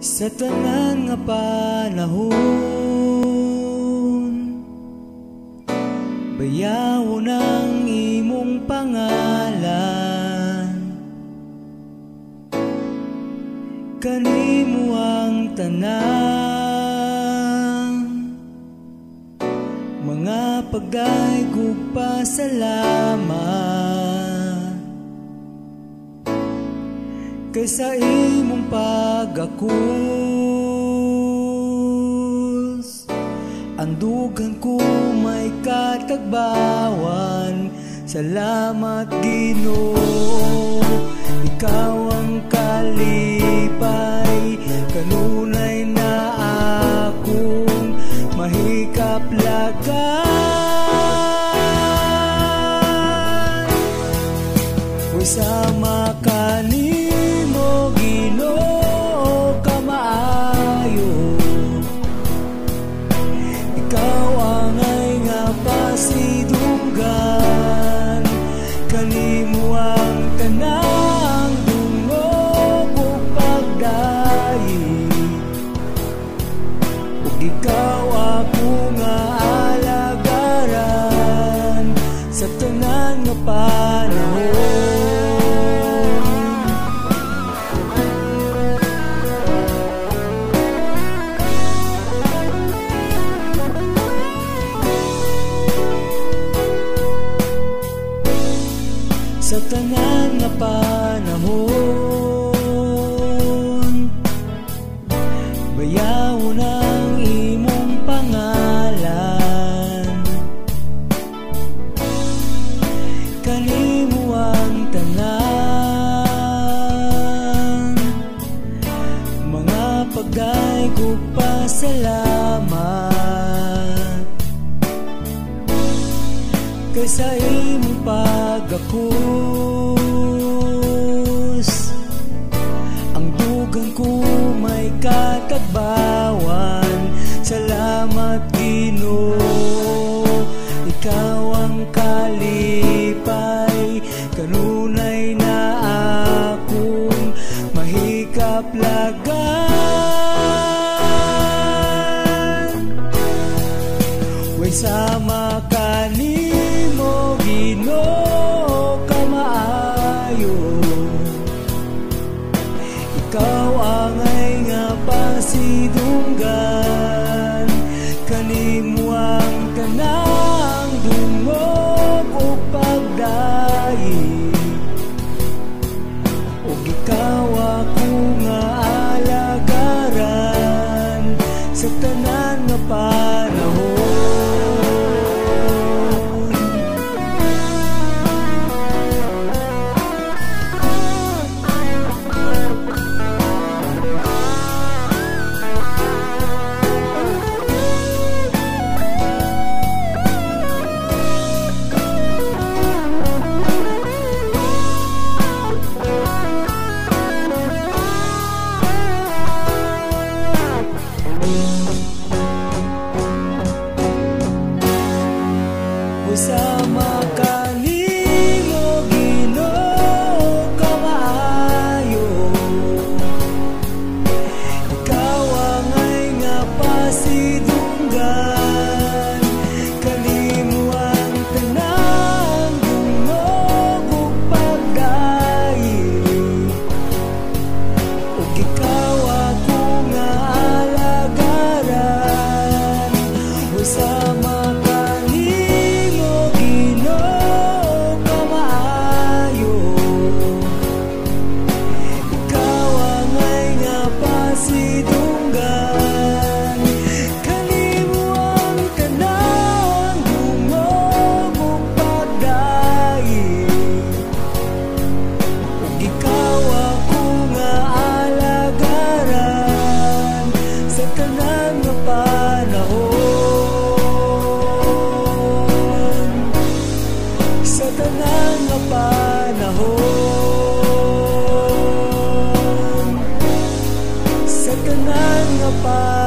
Sa tanan nga panahon, bayawon ang imong pangalan, kanimo ang tanan, mga pagdaigug pasalamat, kay sa imong pag-akus. Andugan ko may katagbawan, salamat Ginoo. Ikaw ang kalipay, kanunay na akong mahikap lagan. Uy sama kanimo Ginoo kamaayo, ikaw ang ay nga pasidunggan, kanimo ang tanang dungog ug pagdayi, ug ikaw ako nga alagaran sa tanan nga panahon. Sa tanan nga panahon, bayawon ang imong pangalan, kanimo ang tanan, mga pagdaigug pasalamat, kay sa imong pag-akus. Ang dugang ko may katagbawan, salamat Ginoo. Ikaw ang kalipay, kanunay na akong mahikap lagan. Way sama kanimo Ginoo kamaayo, ikaw ang ay nga pasidunggan, kanimo ang tanang dungog ug pagdayi, ug ikaw ako nga alagaran sa tanan nga panahon. Sama kanimo Ginoo kamaayo, ikaw ang ay nga pasidunggan, kanimo ang tanang dungog ug pagdayi, ug ikaw ako nga alagaran. Uy sama sa tanan nga panahon, sa tanan nga panahon.